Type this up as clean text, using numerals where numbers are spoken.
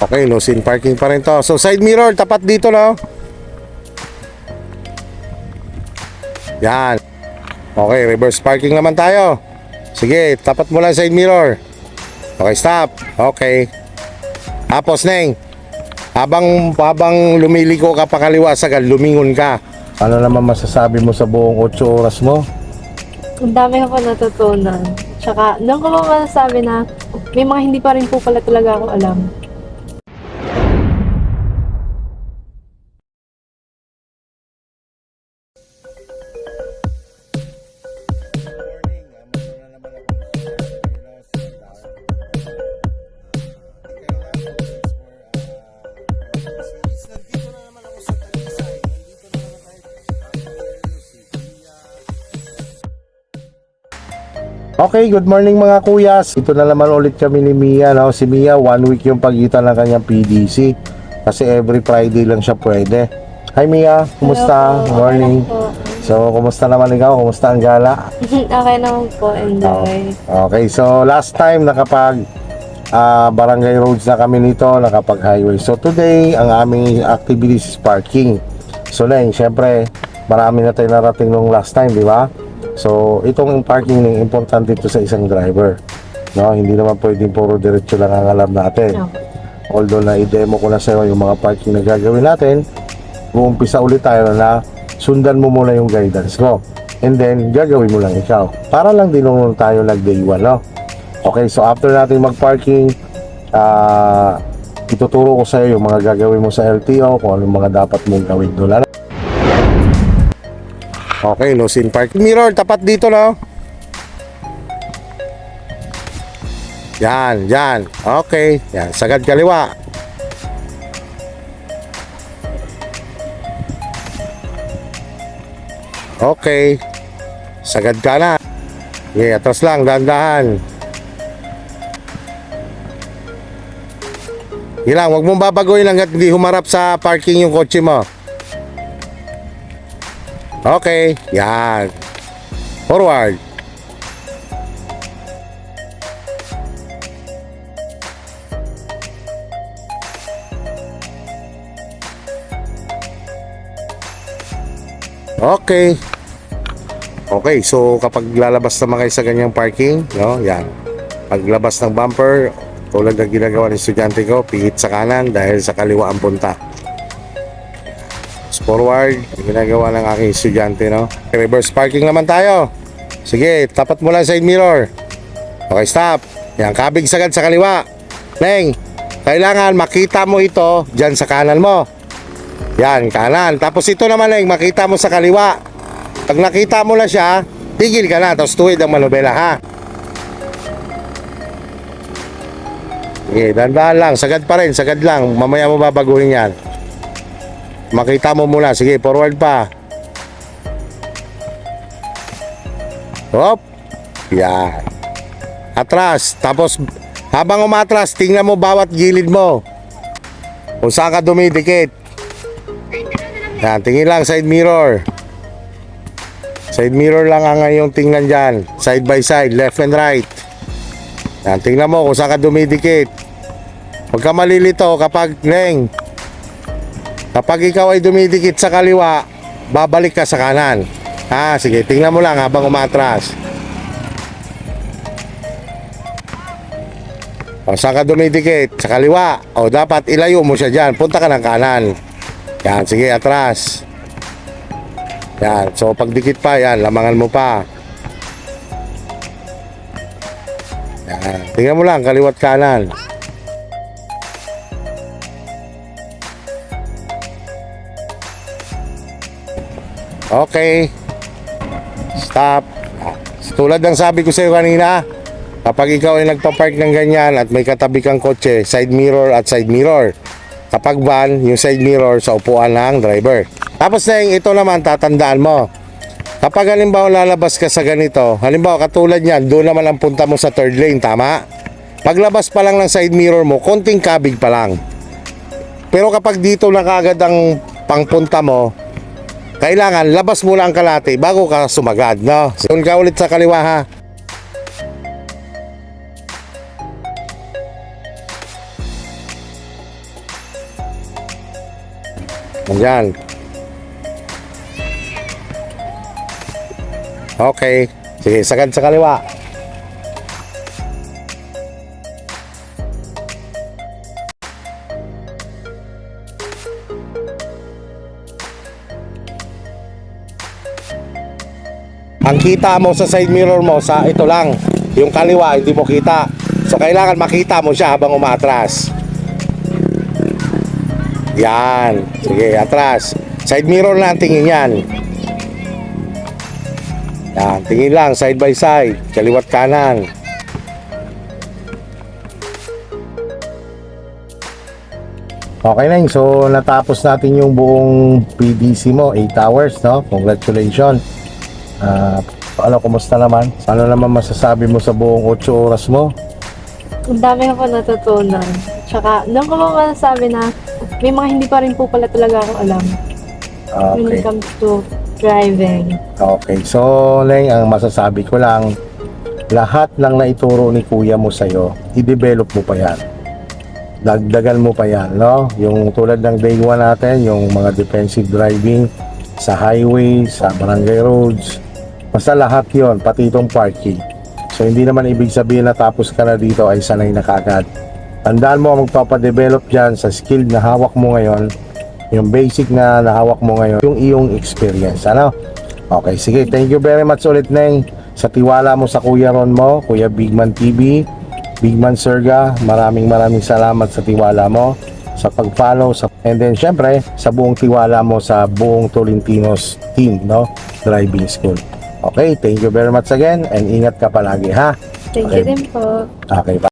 Okay, no sin parking pa rin to. So side mirror, tapat dito no. Yan. Okay, reverse parking naman tayo. Sige, tapat mo lang side mirror. Okay, stop. Okay. Tapos Neng, habang lumiliko ka pa kaliwa sagad, lumingon ka. Ano naman masasabi mo sa buong 8 oras mo? Ang dami ko pa natutunan. Tsaka, doon ko pa masasabi na may mga hindi pa rin po pala talaga ako alam. Okay, good morning mga kuyas. Ito na naman ulit kami ni Mia, no? Si Mia, 1 week yung pagitan ng kanyang PDC. Kasi every Friday lang siya pwede. Hi Mia, kumusta? Hello po. Morning. Okay lang po. So, kumusta naman ikaw? Kumusta ang gala? Okay naman po, enjoy. Okay, so last time nakapag barangay roads na kami nito, nakapag highway. So today, ang aming activities is parking. So Neng, syempre, marami na tayo narating nung last time, di ba? So, itong parking ng importante ito sa isang driver. No, hindi naman pwedeng puro diretso lang ang alam natin. No. Although na i-demo ko na sa iyo yung mga parking na gagawin natin, uumpisa ulit tayo na sundan mo muna yung guidance ko. And then, gagawin mo lang ikaw. Para lang din nung tayo nag-day 1, no? Okay, so after natin mag-parking, ituturo ko sa iyo yung mga gagawin mo sa LTO, kung anong mga dapat mong gawin doon. Okay, no sin parking. Mirror, tapat dito no. Yan, yan. Okay, yan. Sagad kaliwa. Okay. Sagad kanan. Okay, atras lang, dahan-dahan. Ilang, wag mong babaguhin hanggat hindi humarap sa parking yung kotse mo. Okay, yan. Forward. Okay. Okay, so kapag lalabas naman kayo sa ganyang parking, no, yan. Paglabas ng bumper, tulad ng ginagawa ng estudyante ko, pihit sa kanan dahil sa kaliwa ang punta. Forward, ginagawa ng aking estudyante, no? Reverse parking naman tayo. Sige, tapat mo lang side mirror. Okay, stop. Yan, kabig sagad sa kaliwa. Neng, kailangan makita mo ito dyan sa kanan mo. Yan, kanan. Tapos ito naman, Neng, makita mo sa kaliwa. Pag nakita mo na siya, tigil ka na. Tapos tuwid ang manubela, ha? Sige, dandahan lang. Sagad pa rin, sagad lang. Mamaya mo babaguhin yan. Makita mo muna. Sige, forward pa. Hop. Yan. Atras. Tapos, habang umatras, tingnan mo bawat gilid mo. Kung saan ka dumidikit. Yan, tingin lang side mirror. Side mirror lang ang ngayong tingnan dyan. Side by side, left and right. Yan, tingnan mo kung saan ka dumidikit. Huwag ka malilito kapag, Neng, kapag ikaw ay dumidikit sa kaliwa, babalik ka sa kanan. Sige, tingnan mo lang habang umatras. O, saan ka dumidikit? Sa kaliwa. O, dapat ilayo mo siya dyan. Punta ka ng kanan. Yan, sige, atras. Yan, so pagdikit pa, yan, lamangan mo pa. Yan, tingnan mo lang, kaliwat kanan. Okay. Stop. Tulad ng sabi ko sa iyo kanina, kapag ikaw ay nagpa-park ng ganyan at may katabi kang kotse, side mirror at side mirror. Kapag van, yung side mirror sa upuan ng driver. Tapos na yung ito naman, tatandaan mo. Kapag halimbawa lalabas ka sa ganito, halimbawa katulad yan, doon naman ang punta mo sa third lane, tama? Paglabas pa lang ng side mirror mo, konting kabig pa lang. Pero kapag dito na kaagad ang pangpunta mo, kailangan labas mo lang kalate bago ka sumagad, no? Doon ka ulit sa kaliwa, ha? Ayan. Okay. Sige, sagad sa kaliwa. Ang kita mo sa side mirror mo sa ito lang, yung kaliwa hindi mo kita. So kailangan makita mo siya habang umaatras. Yan. Sige, atras. Side mirror na ang tingin yan. Yan, tingin lang side by side, kaliwat kanan. Okay na, so natapos natin yung buong PDC mo, 8 hours, no? Congratulations. Ano, kumusta naman? Ano naman masasabi mo sa buong 8 oras mo? Ang dami ko po natutunan. Tsaka, doon ko po masasabi na may mga hindi pa rin po pala talaga ako alam when Okay. it comes to driving. Okay, so Leng, ang masasabi ko lang, lahat ng naituro ni kuya mo sa'yo, i-develop mo pa yan. Dagdagan mo pa yan, no? Yung tulad ng day 1 natin, yung mga defensive driving sa highway, sa barangay roads, basta lahat yon, pati itong parking. So hindi naman ibig sabihin na tapos ka na dito ay sanay na kagad. Tandaan mo, magpapadevelop dyan sa skill na hawak mo ngayon, yung basic na nahawak mo ngayon, yung iyong experience, ano? Okay, sige, thank you very much ulit, Neng, sa tiwala mo sa Kuya Ron mo, Kuya Bigman TV, Bigman Surga. Maraming salamat sa tiwala mo, sa pag-follow, and then syempre sa buong tiwala mo sa buong Tolentinos team, no? Driving School. Okay, thank you very much again, and ingat ka palagi, ha? Thank you din po. Okay, bye.